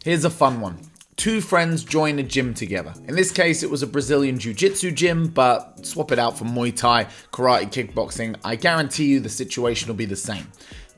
Here's a fun one. Two friends join a gym together. In this case, it was a Brazilian Jiu-Jitsu gym, but swap it out for Muay Thai, karate, kickboxing. I guarantee you the situation will be the same.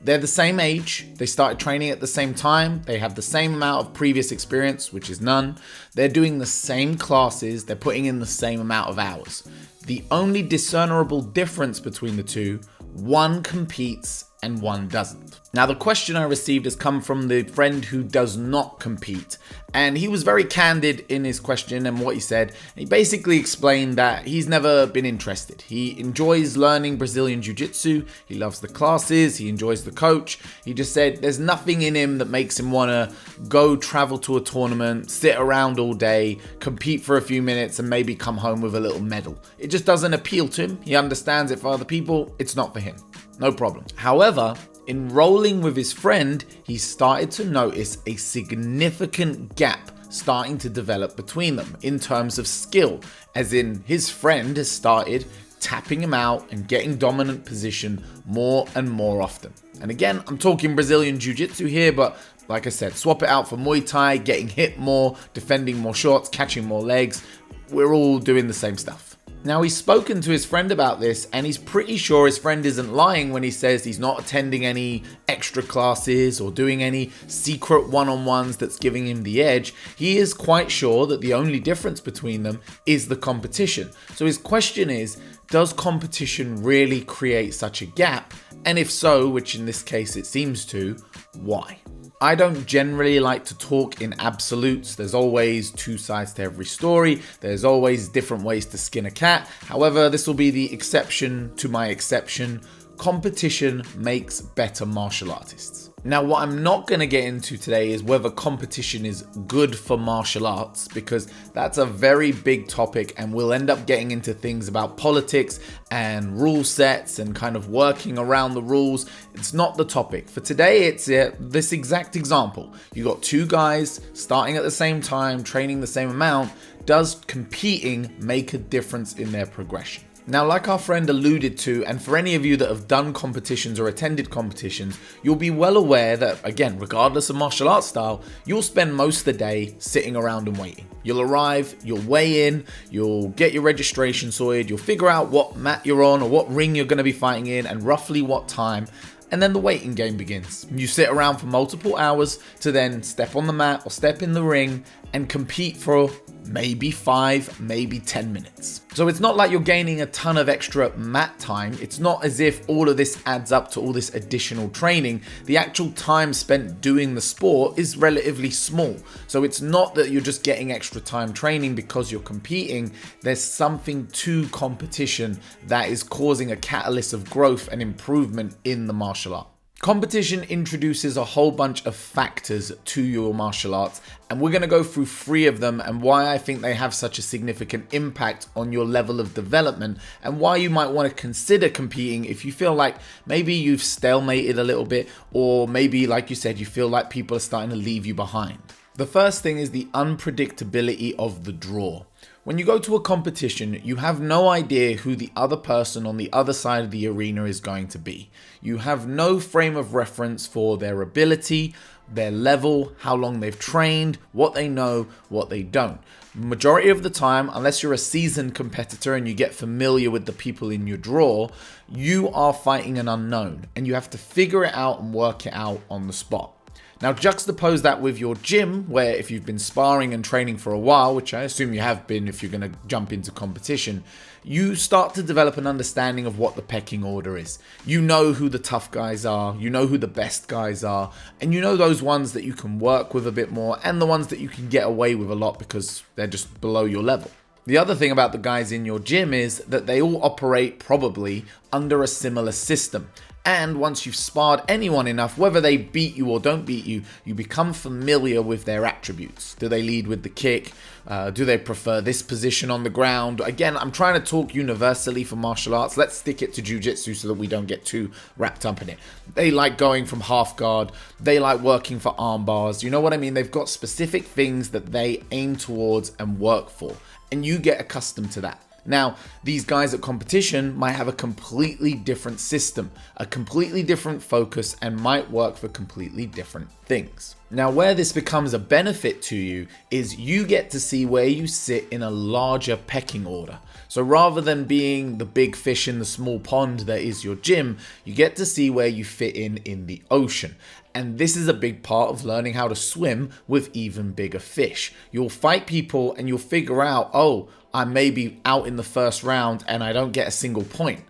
They're the same age, they started training at the same time, they have the same amount of previous experience, which is none. They're doing the same classes, they're putting in the same amount of hours. The only discernible difference between the two, one competes and one doesn't. Now, the question I received has come from the friend who does not compete, and he was very candid in his question and what he said. He basically explained that he's never been interested. He enjoys learning Brazilian Jiu-Jitsu, he loves the classes, he enjoys the coach. He just said there's nothing in him that makes him want to go travel to a tournament, sit around all day, compete for a few minutes, and maybe come home with a little medal. It just doesn't appeal to him. He understands it for other people, it's not for him. No problem. However, in rolling with his friend, he started to notice a significant gap starting to develop between them in terms of skill, as in his friend has started tapping him out and getting dominant position more and more often. And again, I'm talking Brazilian Jiu-Jitsu here, but like I said, swap it out for Muay Thai, getting hit more, defending more shots, catching more legs. We're all doing the same stuff. Now, he's spoken to his friend about this, and he's pretty sure his friend isn't lying when he says he's not attending any extra classes or doing any secret one-on-ones that's giving him the edge. He is quite sure that the only difference between them is the competition. So his question is, does competition really create such a gap? And if so, which in this case it seems to, why? I don't generally like to talk in absolutes. There's always two sides to every story. There's always different ways to skin a cat. However, this will be the exception to my exception. Competition makes better martial artists. Now, what I'm not going to get into today is whether competition is good for martial arts, because that's a very big topic and we'll end up getting into things about politics and rule sets and kind of working around the rules. It's not the topic. For today, it's this exact example. You got two guys starting at the same time, training the same amount. Does competing make a difference in their progression? Now, like our friend alluded to, and for any of you that have done competitions or attended competitions, you'll be well aware that, again, regardless of martial arts style, you'll spend most of the day sitting around and waiting. You'll arrive, you'll weigh in, you'll get your registration sorted, you'll figure out what mat you're on or what ring you're going to be fighting in and roughly what time. And then the waiting game begins. You sit around for multiple hours to then step on the mat or step in the ring and compete for maybe 5, maybe 10 minutes. So it's not like you're gaining a ton of extra mat time. It's not as if all of this adds up to all this additional training. The actual time spent doing the sport is relatively small. So it's not that you're just getting extra time training because you're competing. There's something to competition that is causing a catalyst of growth and improvement in the martial art. Competition introduces a whole bunch of factors to your martial arts, and we're going to go through 3 of them and why I think they have such a significant impact on your level of development and why you might want to consider competing if you feel like maybe you've stalemated a little bit, or maybe, like you said, you feel like people are starting to leave you behind. The first thing is the unpredictability of the draw. When you go to a competition, you have no idea who the other person on the other side of the arena is going to be. You have no frame of reference for their ability, their level, how long they've trained, what they know, what they don't. Majority of the time, unless you're a seasoned competitor and you get familiar with the people in your draw, you are fighting an unknown and you have to figure it out and work it out on the spot. Now, juxtapose that with your gym, where if you've been sparring and training for a while, which I assume you have been if you're going to jump into competition, you start to develop an understanding of what the pecking order is. You know who the tough guys are, you know who the best guys are, and you know those ones that you can work with a bit more and the ones that you can get away with a lot because they're just below your level. The other thing about the guys in your gym is that they all operate probably under a similar system. And once you've sparred anyone enough, whether they beat you or don't beat you, you become familiar with their attributes. Do they lead with the kick? Do they prefer this position on the ground? Again, I'm trying to talk universally for martial arts. Let's stick it to jiu-jitsu so that we don't get too wrapped up in it. They like going from half guard. They like working for arm bars. You know what I mean? They've got specific things that they aim towards and work for. And you get accustomed to that. Now, these guys at competition might have a completely different system, a completely different focus, and might work for completely different things. Now, where this becomes a benefit to you is you get to see where you sit in a larger pecking order. So rather than being the big fish in the small pond that is your gym, you get to see where you fit in the ocean. And this is a big part of learning how to swim with even bigger fish. You'll fight people and you'll figure out, oh, I may be out in the first round and I don't get a single point.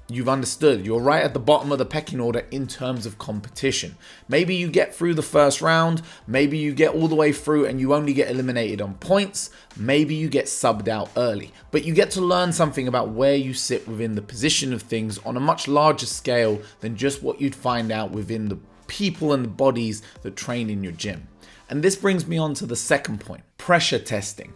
You've understood. You're right at the bottom of the pecking order in terms of competition. Maybe you get through the first round. Maybe you get all the way through and you only get eliminated on points. Maybe you get subbed out early. But you get to learn something about where you sit within the position of things on a much larger scale than just what you'd find out within the people and the bodies that train in your gym. And this brings me on to the second point, pressure testing.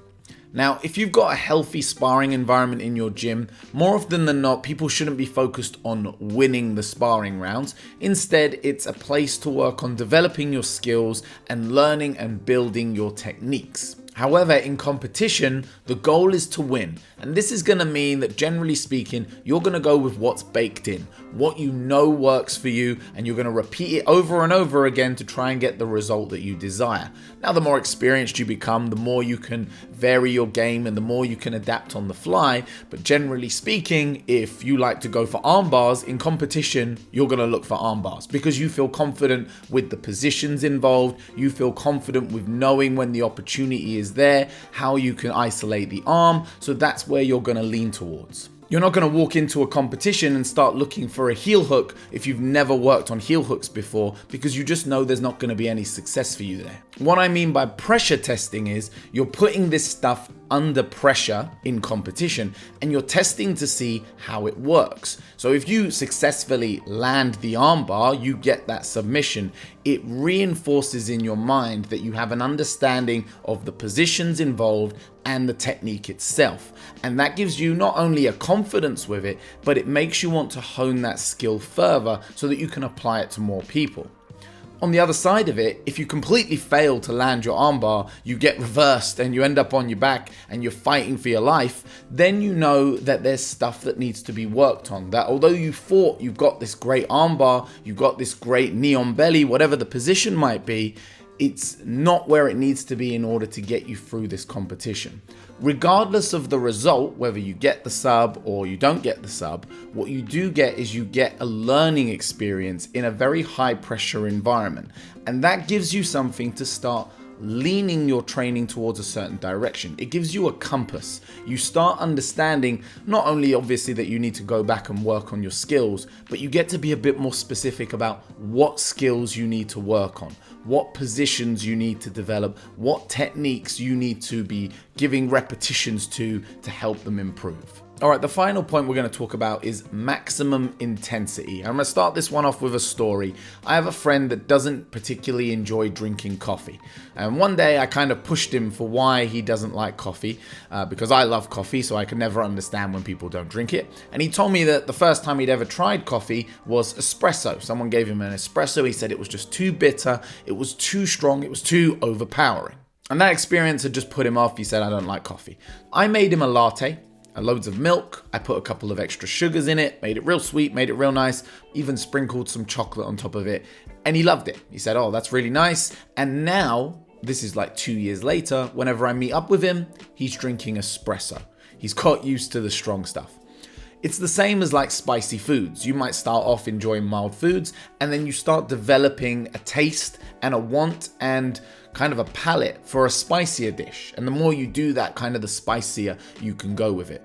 Now, if you've got a healthy sparring environment in your gym, more often than not, people shouldn't be focused on winning the sparring rounds. Instead, it's a place to work on developing your skills and learning and building your techniques. However, in competition, the goal is to win. And this is going to mean that generally speaking, you're going to go with what's baked in, what you know works for you, and you're going to repeat it over and over again to try and get the result that you desire. Now, the more experienced you become, the more you can vary your game and the more you can adapt on the fly. But generally speaking, if you like to go for arm bars in competition, you're going to look for arm bars because you feel confident with the positions involved. You feel confident with knowing when the opportunity is there, how you can isolate the arm. So that's where you're going to lean towards. You're not going to walk into a competition and start looking for a heel hook if you've never worked on heel hooks before, because you just know there's not going to be any success for you there. What I mean by pressure testing is you're putting this stuff under pressure in competition and you're testing to see how it works. So if you successfully land the armbar, you get that submission. It reinforces in your mind that you have an understanding of the positions involved and the technique itself. And that gives you not only a confidence with it, but it makes you want to hone that skill further so that you can apply it to more people. On the other side of it, if you completely fail to land your armbar, you get reversed and you end up on your back and you're fighting for your life, then you know that there's stuff that needs to be worked on. That although you fought, you've got this great armbar, you've got this great knee on belly, whatever the position might be, it's not where it needs to be in order to get you through this competition. Regardless of the result, whether you get the sub or you don't get the sub, what you do get is you get a learning experience in a very high pressure environment. And that gives you something to start leaning your training towards a certain direction. It gives you a compass. You start understanding not only obviously that you need to go back and work on your skills, but you get to be a bit more specific about what skills you need to work on, what positions you need to develop, what techniques you need to be giving repetitions to help them improve. All right, the final point we're going to talk about is maximum intensity. I'm going to start this one off with a story. I have a friend that doesn't particularly enjoy drinking coffee. And one day I kind of pushed him for why he doesn't like coffee, because I love coffee, so I can never understand when people don't drink it. And he told me that the first time he'd ever tried coffee was espresso. Someone gave him an espresso. He said it was just too bitter, it was too strong, it was too overpowering. And that experience had just put him off. He said, I don't like coffee. I made him a latte. Loads of milk, I put a couple of extra sugars in it, made it real sweet, made it real nice, even sprinkled some chocolate on top of it, and he loved it. He said, oh, that's really nice. And now, this is like 2 years later, whenever I meet up with him, he's drinking espresso. He's got used to the strong stuff. It's the same as like spicy foods. You might start off enjoying mild foods, and then you start developing a taste and a want and kind of a palate for a spicier dish. And the more you do that, kind of the spicier you can go with it.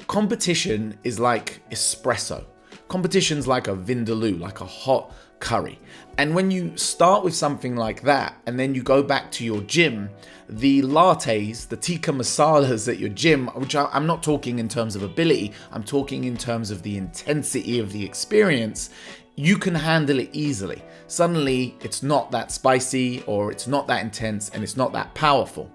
Competition is like espresso. Competition's like a vindaloo, like a hot curry. And when you start with something like that, and then you go back to your gym, the lattes, the tikka masalas at your gym, which I'm not talking in terms of ability, I'm talking in terms of the intensity of the experience, you can handle it easily. Suddenly, it's not that spicy, or it's not that intense, and it's not that powerful.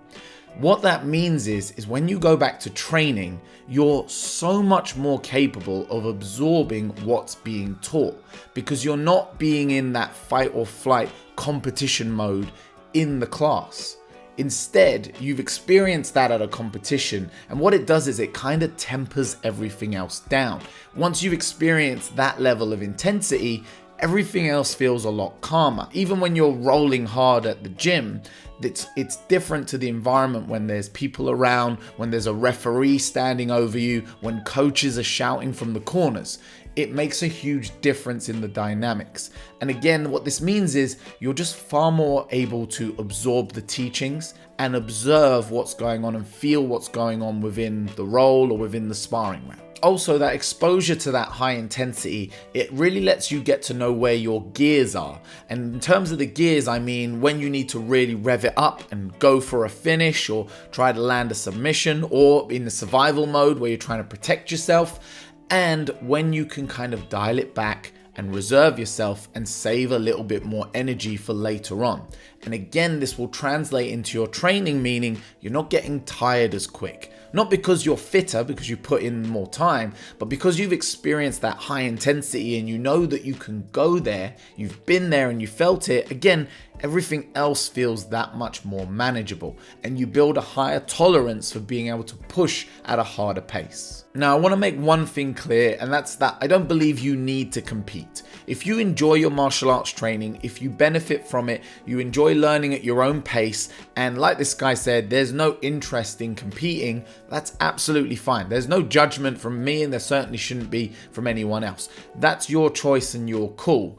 What that means is when you go back to training, you're so much more capable of absorbing what's being taught, because you're not being in that fight or flight competition mode in the class. Instead, you've experienced that at a competition, and what it does is it kind of tempers everything else down. Once you've experienced that level of intensity, everything else feels a lot calmer. Even when you're rolling hard at the gym, it's different to the environment when there's people around, when there's a referee standing over you, when coaches are shouting from the corners. It makes a huge difference in the dynamics. And again, what this means is you're just far more able to absorb the teachings and observe what's going on and feel what's going on within the role or within the sparring round. Also, that exposure to that high intensity, it really lets you get to know where your gears are. And in terms of the gears, I mean when you need to really rev it up and go for a finish or try to land a submission, or in the survival mode where you're trying to protect yourself, and when you can kind of dial it back and reserve yourself and save a little bit more energy for later on. And again, this will translate into your training, meaning you're not getting tired as quick. Not because you're fitter, because you put in more time, but because you've experienced that high intensity and you know that you can go there, you've been there and you felt it. Again, everything else feels that much more manageable, and you build a higher tolerance for being able to push at a harder pace. Now, I want to make one thing clear, and that's that I don't believe you need to compete. If you enjoy your martial arts training, if you benefit from it, you enjoy learning at your own pace, and like this guy said, there's no interest in competing, that's absolutely fine. There's no judgment from me, and there certainly shouldn't be from anyone else. That's your choice and you're cool.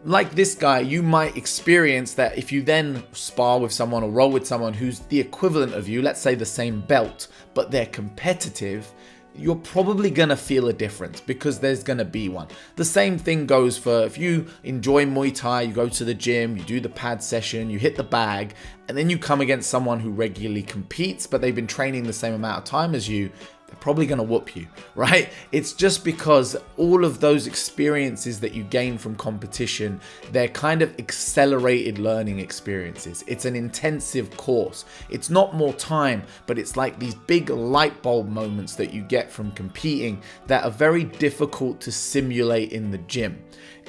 Like this guy, you might experience that if you then spar with someone or roll with someone who's the equivalent of you, let's say the same belt, but they're competitive, you're probably gonna feel a difference because there's gonna be one. The same thing goes for if you enjoy Muay Thai, you go to the gym, you do the pad session, you hit the bag, and then you come against someone who regularly competes, but they've been training the same amount of time as you, they're probably going to whoop you, right? It's just because all of those experiences that you gain from competition, they're kind of accelerated learning experiences. It's an intensive course. It's not more time, but it's like these big light bulb moments that you get from competing that are very difficult to simulate in the gym.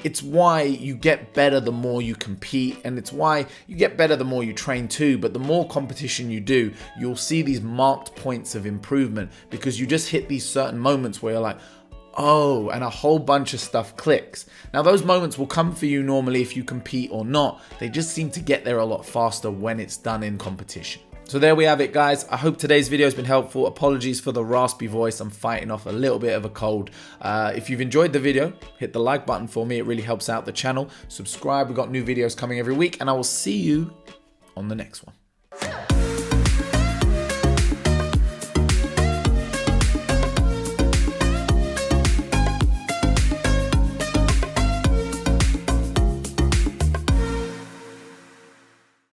It's why you get better the more you compete, and it's why you get better the more you train too. But the more competition you do, you'll see these marked points of improvement because you just hit these certain moments where you're like, oh, and a whole bunch of stuff clicks. Now, those moments will come for you normally if you compete or not. They just seem to get there a lot faster when it's done in competition. So there we have it, guys. I hope today's video has been helpful. Apologies for the raspy voice. I'm fighting off a little bit of a cold. If you've enjoyed the video, hit the like button for me. It really helps out the channel. Subscribe. We've got new videos coming every week, and I will see you on the next one.